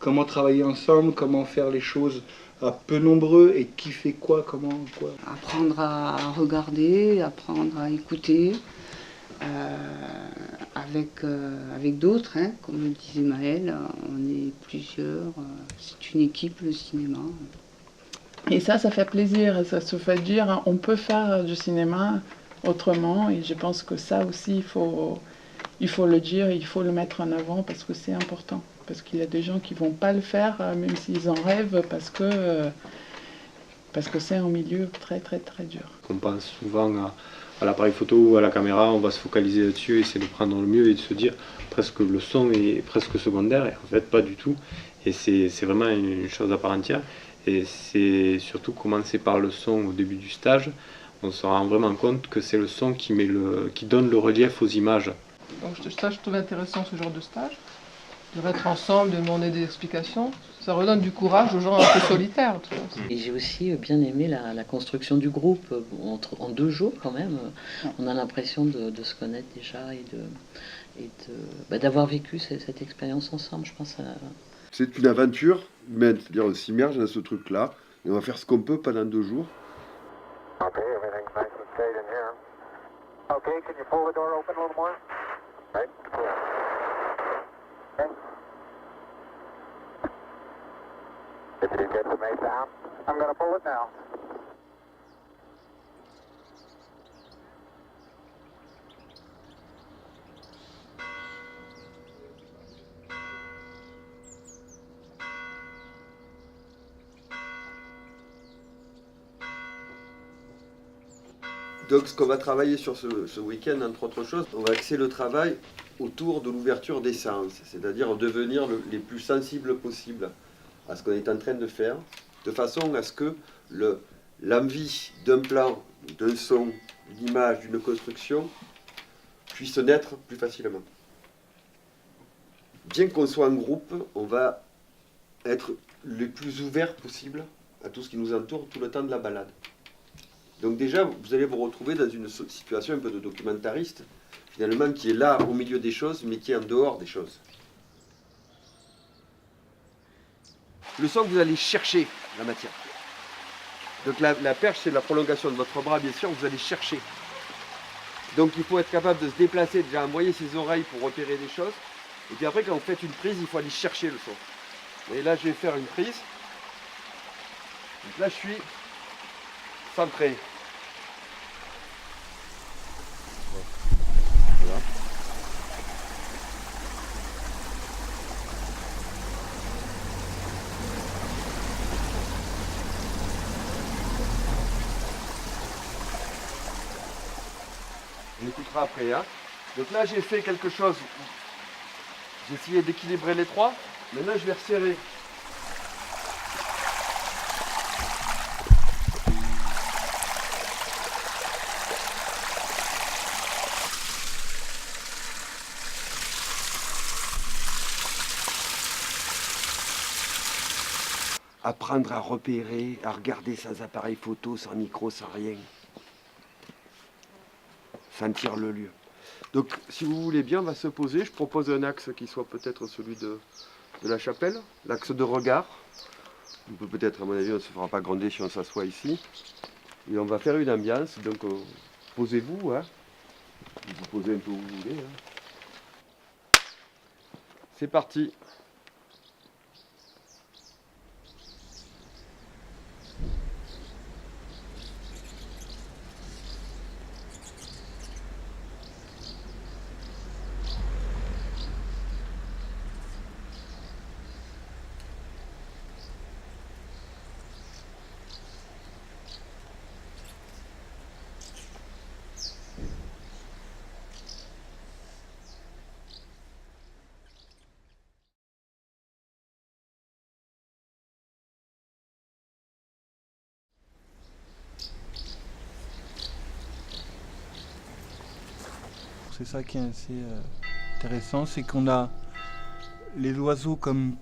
comment travailler ensemble, comment faire les choses à peu nombreux et qui fait quoi, comment, quoi. Apprendre à regarder, apprendre à écouter avec d'autres, hein, comme le disait Maëlle, on est plusieurs, c'est une équipe le cinéma. Et ça fait plaisir, ça se fait dire on peut faire du cinéma autrement et je pense que ça aussi il faut le dire, il faut le mettre en avant parce que c'est important. Parce qu'il y a des gens qui vont pas le faire même s'ils en rêvent parce que c'est un milieu très très très dur. On pense souvent à l'appareil photo ou à la caméra, on va se focaliser là-dessus, essayer de prendre le mieux et de se dire presque le son est presque secondaire et en fait pas du tout. Et c'est vraiment une chose à part entière. Et c'est surtout commencer par le son au début du stage. On se rend vraiment compte que c'est le son qui donne le relief aux images. Donc ça, je trouve intéressant ce genre de stage, de être ensemble, de demander des explications. Ça redonne du courage aux gens un peu solitaires. Et j'ai aussi bien aimé la construction du groupe. En 2 jours quand même, on a l'impression de se connaître déjà et d'avoir vécu cette expérience ensemble, je pense. C'est une aventure humaine, c'est-à-dire on s'immerge dans ce truc-là, et on va faire ce qu'on peut pendant 2 jours. Okay, everything's nice and straight in here. Okay, can you pull the door open a little more? Right, pull. Okay. Did you get the main down? I'm going to pull it now. Donc ce qu'on va travailler sur ce week-end, entre autres choses, on va axer le travail autour de l'ouverture des sens, c'est-à-dire devenir les plus sensibles possible à ce qu'on est en train de faire, de façon à ce que l'envie d'un plan, d'un son, d'une image, d'une construction puisse naître plus facilement. Bien qu'on soit en groupe, on va être les plus ouverts possible à tout ce qui nous entoure tout le temps de la balade. Donc déjà, vous allez vous retrouver dans une situation un peu de documentariste, finalement, qui est là au milieu des choses, mais qui est en dehors des choses. Le son que vous allez chercher, la matière. Donc la perche, c'est la prolongation de votre bras, bien sûr, vous allez chercher. Donc il faut être capable de se déplacer, déjà envoyer ses oreilles pour repérer des choses. Et puis après, quand vous faites une prise, il faut aller chercher le son. Et là, je vais faire une prise. Donc là, je suis centré. Voilà. On écoutera après. Hein. Donc là, j'ai fait quelque chose. J'ai essayé d'équilibrer les trois. Maintenant, je vais resserrer. Apprendre à repérer, à regarder sans appareil photo, sans micro, sans rien. Sentir le lieu. Donc, si vous voulez bien, on va se poser. Je propose un axe qui soit peut-être celui de la chapelle, l'axe de regard. On peut peut-être, à mon avis, on ne se fera pas gronder si on s'assoit ici. Et on va faire une ambiance. Donc, posez-vous. Hein. Vous posez un peu où vous voulez. Hein. C'est parti. C'est ça qui est assez intéressant, c'est qu'on a les oiseaux comme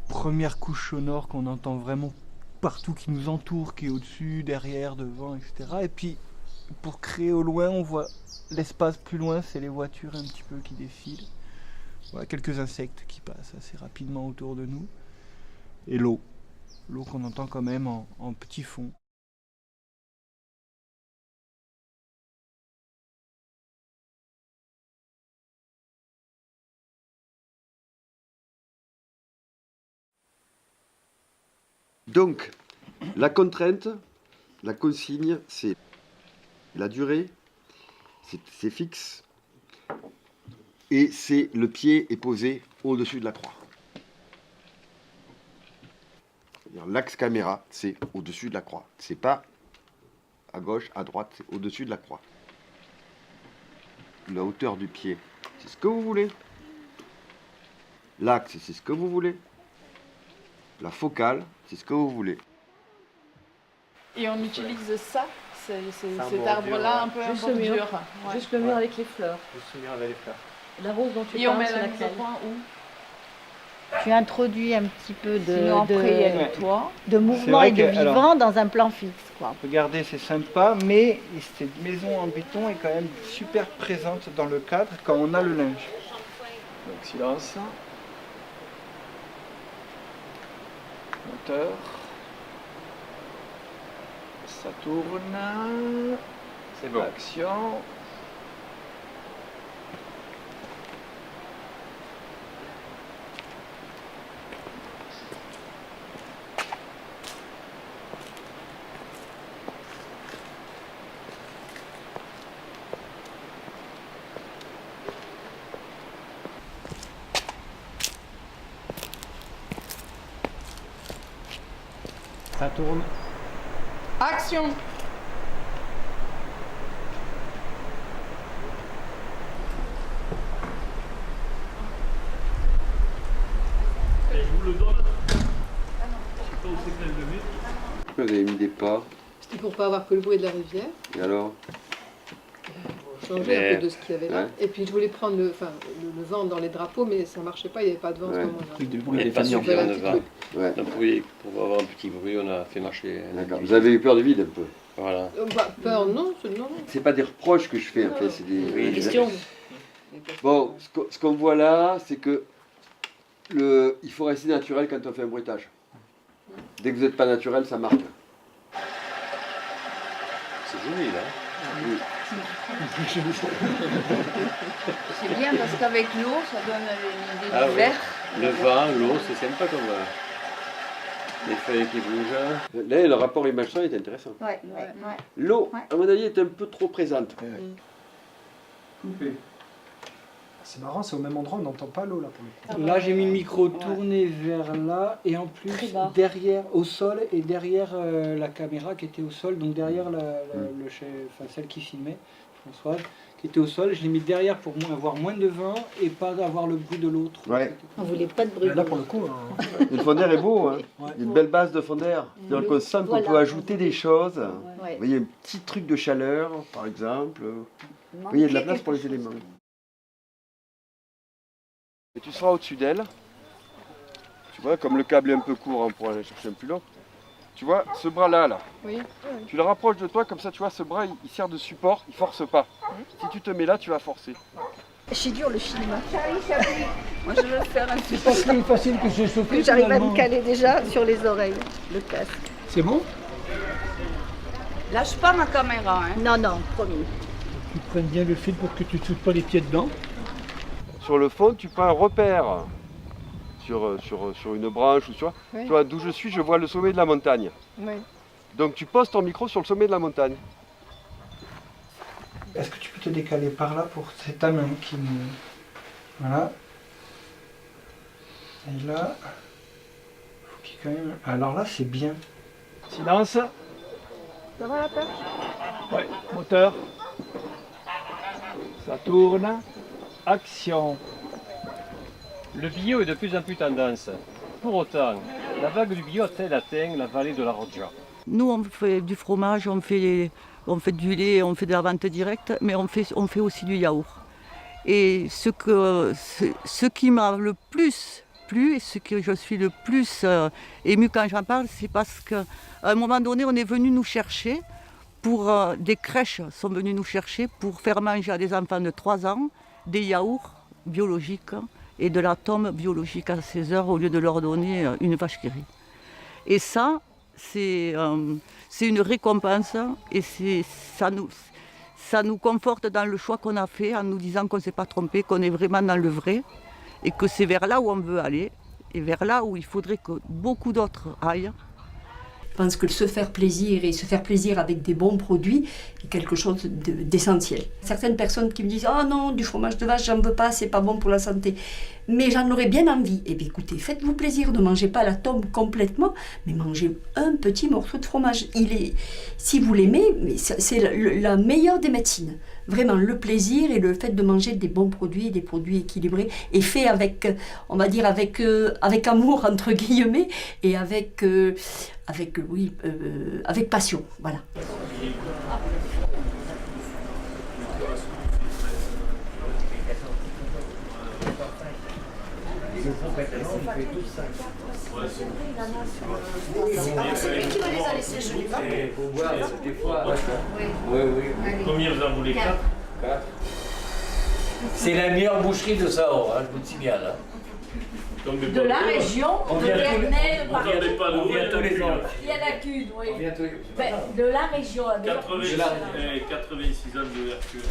première couche sonore qu'on entend vraiment partout, qui nous entoure, qui est au-dessus, derrière, devant, etc. Et puis pour créer au loin, on voit l'espace plus loin, c'est les voitures un petit peu qui défilent. Voilà, quelques insectes qui passent assez rapidement autour de nous. et l'eau. L'eau qu'on entend quand même en petit fond. Donc, la contrainte, la consigne, c'est la durée, c'est fixe, et c'est le pied est posé au-dessus de la croix. C'est-à-dire l'axe caméra, c'est au-dessus de la croix. C'est pas à gauche, à droite, c'est au-dessus de la croix. La hauteur du pied, c'est ce que vous voulez. L'axe, c'est ce que vous voulez. La focale, c'est ce que vous voulez. Et on utilise ça, cet bordure, arbre-là un peu Juste en le mur. bordure. Ouais. Juste le mur avec les fleurs. Je me souviens avec les fleurs. La rose dont tu Et on parles, met c'est la mise au laquelle? point où? Tu introduis un petit peu Sinon après, il y a Ouais. le toit. de C'est mouvement vrai et de que, alors- vivant dans un plan fixe, quoi. Regardez, c'est sympa, mais cette maison en béton est quand même super présente dans le cadre quand on a le linge. Donc silence. Moteur. Ça tourne. C'est bon. Action. Ça tourne. Action! Vous avez mis des pas, C'était pour pas avoir que le bruit de la rivière, et alors? changer un peu de ce qu'il y avait là. Ouais. Et puis je voulais prendre le vent dans les drapeaux, mais ça marchait pas, il n'y avait pas de vent à ce Ouais. moment-là. Truc de On bruit n'est des pas fanions. suffisamment de Petit vent. truc. Ouais, Donc oui, pour avoir un petit bruit, on a fait marcher. un d'accord. individu. Vous avez eu peur du vide un peu. Voilà. Peur, non, non. C'est pas des reproches que je fais, en fait, c'est des... Oui, Question. Bon, ce qu'on voit là, c'est que il faut rester naturel quand on fait un bruitage. Dès que vous n'êtes pas naturel, ça marque. C'est joli là. C'est bien parce qu'avec l'eau, ça donne une idée Ah du oui. vert. Le vent, l'eau, c'est sympa comme les feuilles qui bougent. Là, le rapport image-son est intéressant. Ouais. L'eau, Ouais. à mon avis, est un peu trop présente. C'est marrant, c'est au même endroit, on n'entend pas l'eau là pour le coup. Là, j'ai mis le micro tourné vers là et en plus Très bas. derrière, au sol et derrière la caméra qui était au sol, donc derrière celle qui filmait, Françoise, qui était au sol. Je l'ai mis derrière pour avoir moins de vent et pas avoir le bruit de l'autre. Ouais. On voulait pas de bruit. Là pour le coup, hein, Et le fond d'air est beau, hein. Ouais. Il y a une belle base de fond d'air. C'est-à-dire qu'on sent qu'on Voilà. peut ajouter des choses. Ouais. Vous voyez, un petit truc de chaleur, par exemple. Vous voyez, il y a de la place pour les éléments. Et tu seras au-dessus d'elle. Tu vois, comme le câble est un peu court, on pourra aller chercher un plus long. Tu vois, ce bras-là, là. Oui. Tu le rapproches de toi, comme ça, tu vois, ce bras, il sert de support, il force pas. Si tu te mets là, tu vas forcer. C'est dur le film. Moi, je veux faire un petit C'est pas si facile que j'ai chauffé. J'arrive à me caler déjà sur les oreilles, le casque. C'est bon? Lâche pas ma caméra, hein. Non, non, promis. Tu prennes bien le fil pour que tu ne sautes pas les pieds dedans. Sur le fond, tu prends un repère sur une branche ou sur. Oui. Tu vois, d'où je suis, je vois le sommet de la montagne. Oui. Donc tu poses ton micro sur le sommet de la montagne. Est-ce que tu peux te décaler par là pour c'est ta main qui me... Voilà. Et là... Faut qu'il quand même... Alors là, c'est bien. Silence. Ça va la perche? Ouais, moteur. Ça tourne. Action. Le bio est de plus en plus tendance. Pour autant, la vague du bio a-t-elle atteint la vallée de la Roggia? Nous, on fait du fromage, on fait du lait, on fait de la vente directe, mais on fait aussi du yaourt. Et ce qui m'a le plus plu et ce que je suis le plus émue quand j'en parle, c'est parce qu'à un moment donné, on est venu nous chercher, des crèches sont venues nous chercher pour faire manger à des enfants de 3 ans des yaourts biologiques et de la tome biologique à 16 heures au lieu de leur donner une vache qui rit. Et ça, c'est une récompense et ça nous conforte dans le choix qu'on a fait en nous disant qu'on ne s'est pas trompé, qu'on est vraiment dans le vrai et que c'est vers là où on veut aller et vers là où il faudrait que beaucoup d'autres aillent. Je pense que se faire plaisir et se faire plaisir avec des bons produits est quelque chose d'essentiel. Certaines personnes qui me disent « Ah non, du fromage de vache, j'en veux pas, c'est pas bon pour la santé. » Mais j'en aurais bien envie. Eh bien écoutez, faites-vous plaisir, ne mangez pas la tome complètement, mais mangez un petit morceau de fromage. Si vous l'aimez, c'est la meilleure des médecines. Vraiment, le plaisir et le fait de manger des bons produits, des produits équilibrés, et fait avec, on va dire, avec amour, entre guillemets, et avec passion, voilà. C'est lui qui me les a laissés, je l'ai pas. Combien vous en voulez? 4. C'est la meilleure boucherie de Sahor, je vous le dis bien là. De la région, de Vernay, de Paris. On vient tous les ans. Il y a la cune, oui. De la région. 86 ans d'ouverture.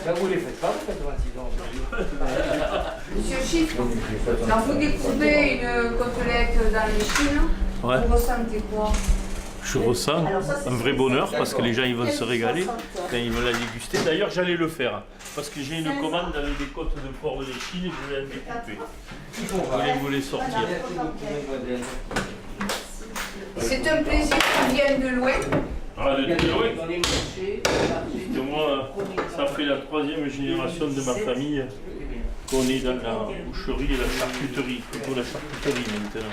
Ça vous les faites pas, 86 ans. Monsieur Chiffre, quand vous découpez une côtelette dans les chines, Ouais. vous ressentez quoi? Je ressens un vrai bonheur parce que les gens ils vont se régaler quand ils vont la déguster. D'ailleurs, j'allais le faire parce que j'ai une commande avec des côtes de porc de Chine et je vais la découper. Je voulais vous les sortir. C'est un plaisir qui vient de loin. Ah, de loin. Parce que moi, ça fait la 3e génération de ma famille qu'on est dans la boucherie et la charcuterie, plutôt la charcuterie maintenant.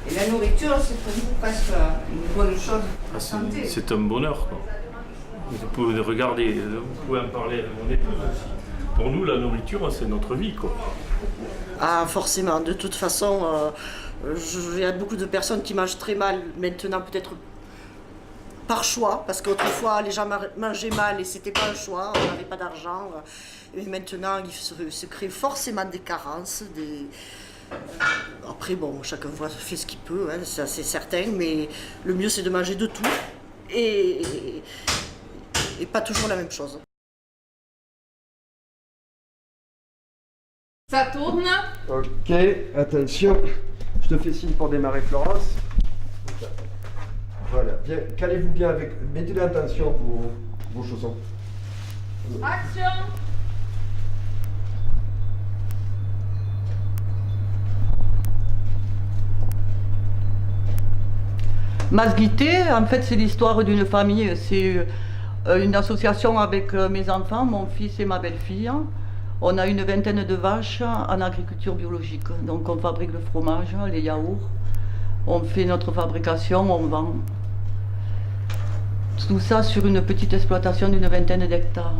Et la nourriture, c'est pour vous presque une bonne chose pour la santé. C'est un bonheur, quoi. Vous pouvez regarder, vous pouvez en parler avec mon épouse aussi. Pour nous, la nourriture, c'est notre vie, quoi. Ah, forcément. De toute façon, il y a beaucoup de personnes qui mangent très mal maintenant, peut-être par choix, parce qu'autrefois, les gens mangeaient mal et c'était pas un choix, on n'avait pas d'argent. Mais maintenant, il se crée forcément des carences, Après, bon, chacun fait ce qu'il peut, hein, ça c'est certain, mais le mieux c'est de manger de tout et pas toujours la même chose. Ça tourne. Ok, attention. Je te fais signe pour démarrer, Florence. Voilà, bien, calez-vous bien avec. Mettez l'intention pour vos chaussons. Action. Masguité, en fait, c'est l'histoire d'une famille. C'est une association avec mes enfants, mon fils et ma belle-fille. On a une vingtaine de vaches en agriculture biologique. Donc on fabrique le fromage, les yaourts, on fait notre fabrication, on vend. Tout ça sur une petite exploitation d'une vingtaine d'hectares.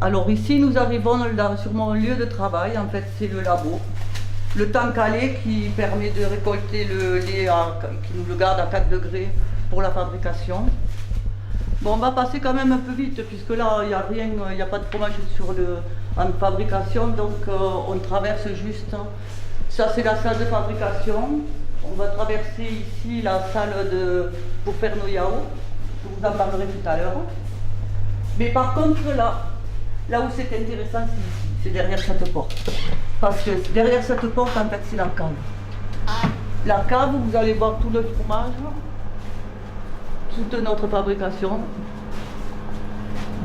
Alors ici, nous arrivons là, sur mon lieu de travail. En fait, c'est le labo. Le temps calé qui permet de récolter le lait, qui nous le garde à 4 degrés pour la fabrication. Bon, on va passer quand même un peu vite, puisque là, il n'y a rien, il n'y a pas de fromage en fabrication, donc on traverse juste. Ça, c'est la salle de fabrication. On va traverser ici la salle pour faire nos yaourts. Je vous en parlerai tout à l'heure. Mais par contre, là où c'est intéressant, c'est ici. C'est derrière cette porte. Parce que derrière cette porte, en fait, c'est la cave. La cave, vous allez voir tout le fromage, toute notre fabrication,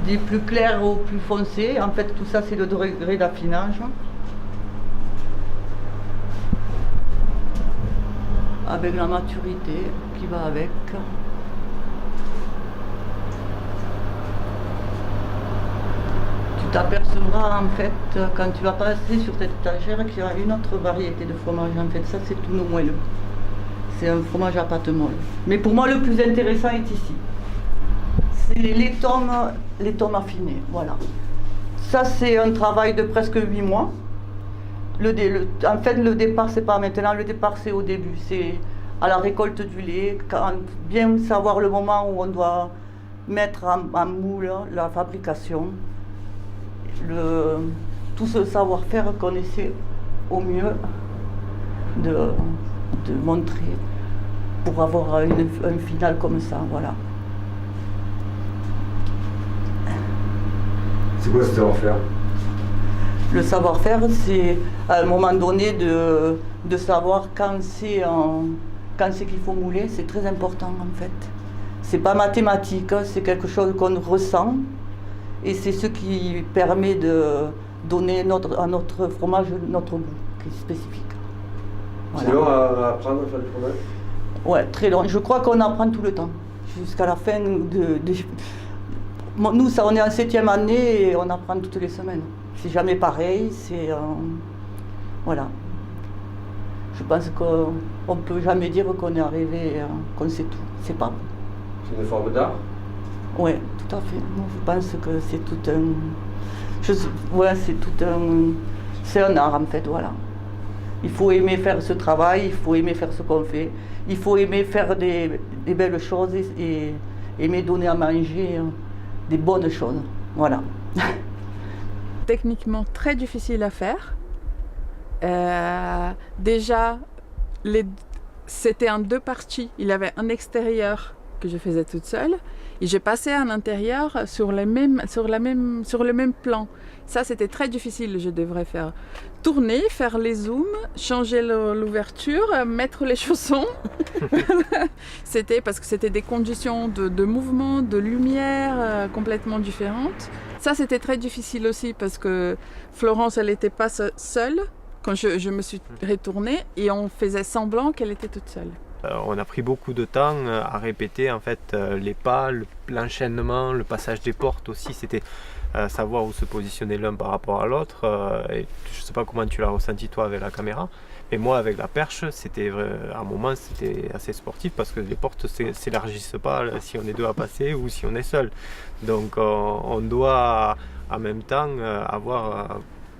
des plus clairs aux plus foncés. En fait, tout ça, c'est le degré d'affinage. Avec la maturité qui va avec. Tu t'apercevras en fait quand tu vas passer sur cette étagère qu'il y a une autre variété de fromage. En fait, ça c'est tout nos moelleux. C'est un fromage à pâte molle. Mais pour moi le plus intéressant est ici. C'est les tomes affinés. Voilà. Ça c'est un travail de presque 8 mois. En fait le départ c'est pas maintenant, le départ c'est au début. C'est à la récolte du lait, bien savoir le moment où on doit mettre en moule la fabrication. tout ce savoir-faire qu'on essaie au mieux de montrer pour avoir un final comme ça, voilà. C'est quoi ce savoir-faire? Le savoir-faire, c'est à un moment donné de savoir quand c'est qu'il faut mouler, c'est très important en fait. C'est pas mathématique, c'est quelque chose qu'on ressent et c'est ce qui permet de donner à notre fromage notre goût qui est spécifique. Voilà. C'est long à apprendre à faire du fromage? Ouais, très long. Je crois qu'on apprend tout le temps, jusqu'à la fin Nous, ça, on est en 7e année et on apprend toutes les semaines. C'est jamais pareil, c'est... voilà. Je pense qu'on ne peut jamais dire qu'on est arrivé, qu'on sait tout. C'est pas vrai. C'est une forme d'art? Oui, tout à fait. Moi, je pense que c'est tout un... ouais, c'est tout un... C'est un art, en fait, voilà. Il faut aimer faire ce travail, il faut aimer faire ce qu'on fait. Il faut aimer faire des belles choses et aimer donner à manger des bonnes choses. Voilà. Techniquement très difficile à faire. Déjà, c'était en 2 parties. Il y avait un extérieur que je faisais toute seule et j'ai passé un intérieur sur le même plan. Ça, c'était très difficile. Je devrais faire tourner, faire les zooms, changer l'ouverture, mettre les chaussons. C'était parce que c'était des conditions de mouvement, de lumière complètement différentes. Ça, c'était très difficile aussi parce que Florence, elle n'était pas seule quand je me suis retournée et on faisait semblant qu'elle était toute seule. On a pris beaucoup de temps à répéter en fait les pas, l'enchaînement, le passage des portes aussi. C'était savoir où se positionner l'un par rapport à l'autre. Et je ne sais pas comment tu l'as ressenti toi avec la caméra, mais moi avec la perche, c'était à un moment c'était assez sportif parce que les portes ne s'élargissent pas si on est 2 à passer ou si on est seul. Donc on doit en même temps avoir,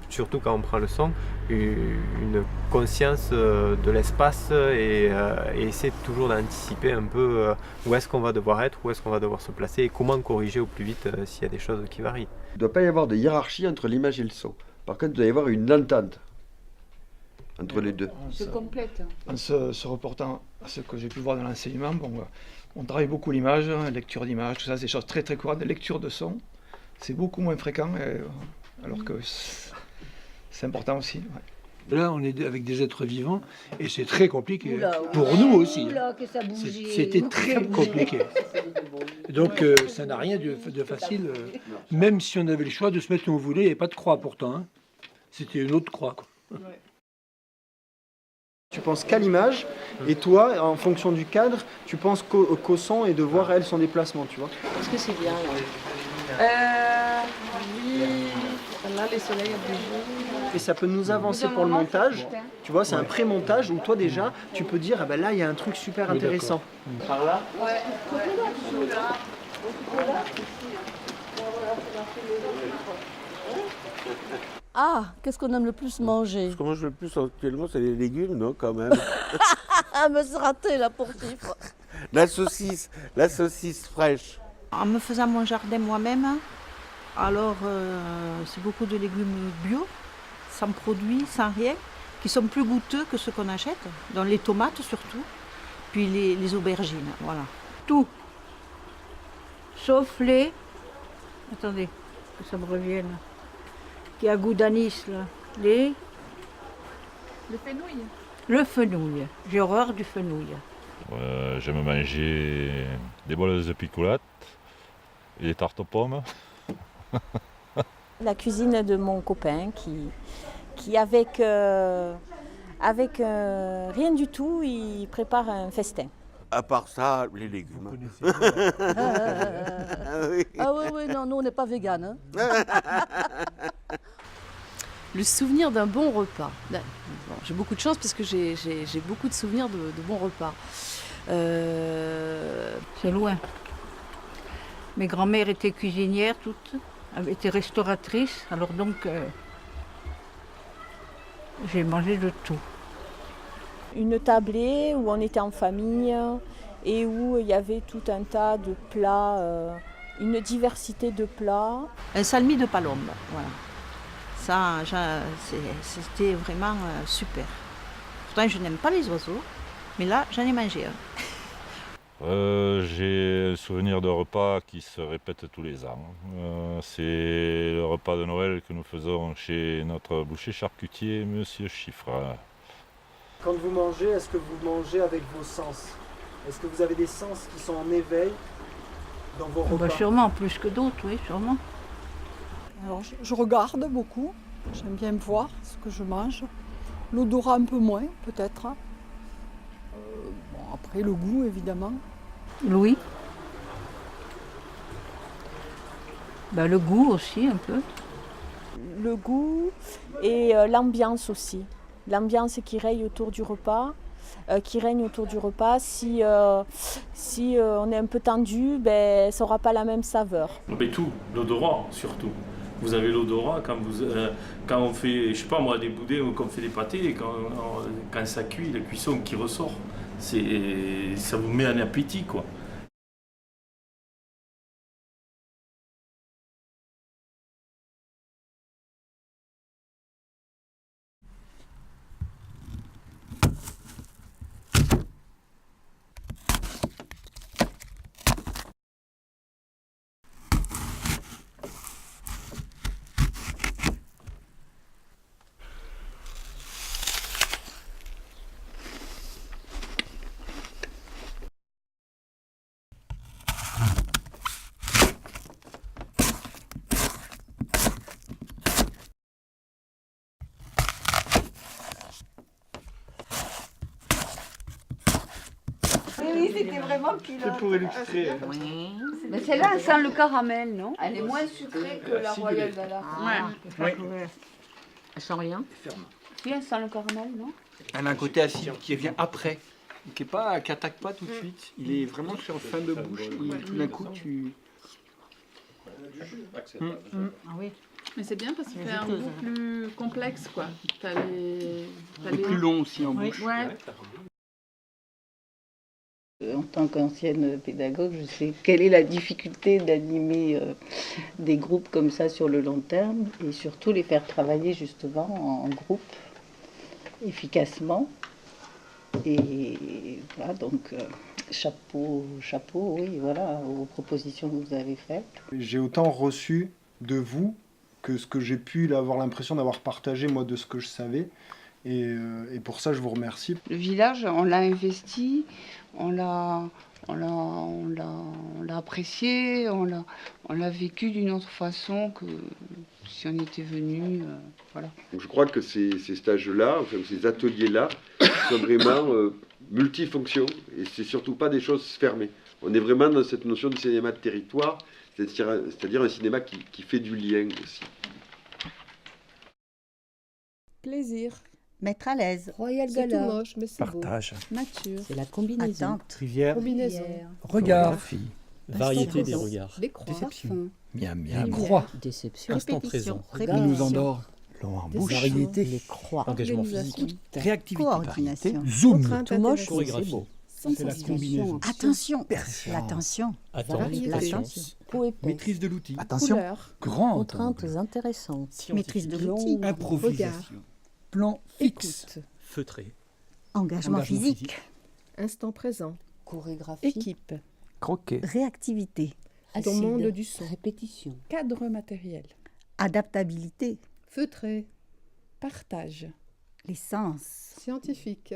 surtout quand on prend le son, une conscience de l'espace et essayer toujours d'anticiper un peu où est-ce qu'on va devoir être, où est-ce qu'on va devoir se placer et comment corriger au plus vite s'il y a des choses qui varient. Il ne doit pas y avoir de hiérarchie entre l'image et le son. Par contre, il doit y avoir une entente entre les deux. Se complète. En se reportant à ce que j'ai pu voir dans l'enseignement, on travaille beaucoup l'image, lecture d'image, tout ça, c'est des choses très très courantes. La lecture de son, c'est beaucoup moins fréquent, alors que c'est important aussi. Ouais. Là, on est avec des êtres vivants et c'est très compliqué. Pour nous aussi. C'était très compliqué. Donc, ça n'a rien de facile. Même si on avait le choix de se mettre où on voulait, il n'y avait pas de croix pourtant. Hein. C'était une autre croix. Quoi. Ouais. Tu penses qu'à l'image, et toi, en fonction du cadre, tu penses qu'au son et de voir elle son déplacement, tu vois. Est-ce que c'est bien Oui, là les soleils ont bougé. Et ça peut nous avancer pour le montage, tu vois, c'est un pré-montage où toi déjà, tu peux dire, ah ben là, il y a un truc super intéressant. Par là? Ouais. Ah, qu'est-ce qu'on aime le plus manger? Ce qu'on mange le plus actuellement, c'est les légumes, non, quand même. Ah, mais c'est raté, là, pour chiffre. La saucisse fraîche. En me faisant mon jardin moi-même, alors c'est beaucoup de légumes bio, sans produits, sans rien, qui sont plus goûteux que ceux qu'on achète, donc les tomates surtout, puis les aubergines, voilà. Tout. Sauf les... Attendez, que ça me revienne. Qui a goût d'anis, là. Le fenouil. Le fenouil. J'ai horreur du fenouil. J'aime manger des bolles de picolate et des tartes aux pommes. La cuisine de mon copain qui avec rien du tout, il prépare un festin. À part ça, les légumes. Ah oui, non, nous on n'est pas véganes. Hein. Le souvenir d'un bon repas. Bon, j'ai beaucoup de chance parce que j'ai beaucoup de souvenirs de bons repas. C'est loin. Mes grands-mères étaient cuisinières toutes, étaient restauratrices, alors donc j'ai mangé de tout. Une tablée où on était en famille et où il y avait tout un tas de plats, une diversité de plats. Un salmi de palombe, voilà. Ça, c'était vraiment super. Pourtant, je n'aime pas les oiseaux, mais là, j'en ai mangé un. J'ai un souvenir de repas qui se répète tous les ans. C'est le repas de Noël que nous faisons chez notre boucher charcutier, Monsieur Chiffre. Quand vous mangez, est-ce que vous mangez avec vos sens? Est-ce que vous avez des sens qui sont en éveil dans vos repas? Sûrement, plus que d'autres, oui, sûrement. Alors, je regarde beaucoup, j'aime bien voir ce que je mange. L'odorat un peu moins, peut-être. Après, le goût, évidemment. Louis. Le goût aussi, un peu. Le goût et l'ambiance aussi. L'ambiance qui règne autour du repas. Si on est un peu tendu, ça n'aura pas la même saveur. Mais tout, l'odorat surtout. Vous avez l'odorat quand on fait, je sais pas moi, des boudins ou qu'on fait des pâtés, quand ça cuit, la cuisson qui ressort, ça vous met un appétit, quoi. Oui, c'était vraiment pilote. C'est pour illustrer. Mais celle-là, elle sent le caramel, non? Elle est moins sucrée que la Royale Dalar. Oui. Elle sent rien. Si, elle sent le caramel, non? Elle a un côté acide qui vient après, qui attaque pas tout de suite. Il est vraiment sur fin de bouche et tout d'un coup tu... Ah oui. Mais c'est bien parce que c'est un goût plus complexe, quoi. T'as les... plus long aussi en bouche. Ouais. En tant qu'ancienne pédagogue, je sais quelle est la difficulté d'animer des groupes comme ça sur le long terme et surtout les faire travailler justement en groupe efficacement. Et voilà, donc chapeau, oui, voilà, aux propositions que vous avez faites. J'ai autant reçu de vous que ce que j'ai pu avoir l'impression d'avoir partagé moi de ce que je savais. Et pour ça, je vous remercie. Le village, on l'a investi, on l'a apprécié, on l'a vécu d'une autre façon que si on était venu. Voilà. Donc je crois que ces stages-là, enfin, ces ateliers-là, sont vraiment multifonctions et c'est surtout pas des choses fermées. On est vraiment dans cette notion de cinéma de territoire, c'est-à-dire un cinéma qui fait du lien aussi. Plaisir. Mettre à l'aise. Royal Gala. C'est tout moche, mais c'est beau. Partage. Nature. C'est la combinaison. Attente. Rivière. Combinaison. Regard. Variété des regards. Déception. Miam, miam. Croix. Déception. Instant présent. Répétition. Il nous endort. Long en bouche. Variété. Les croix. Engagement physique. Réactivité. Coordination. Zoom. Tout moche, chorégraphie. c'est beau. C'est la combinaison. Attention. L'attention. Attention. Maîtrise de l'outil. Attention. Grand. Contraintes intéressantes. Maîtrise de l'outil. Improvisation. Plan fixe. Écoute. Feutré. Engagement physique. Instant présent. Chorégraphie. Équipe. Croquet. Réactivité. Dans le monde du son. Répétition. Cadre matériel. Adaptabilité. Feutré. Partage. Les sens. Scientifique.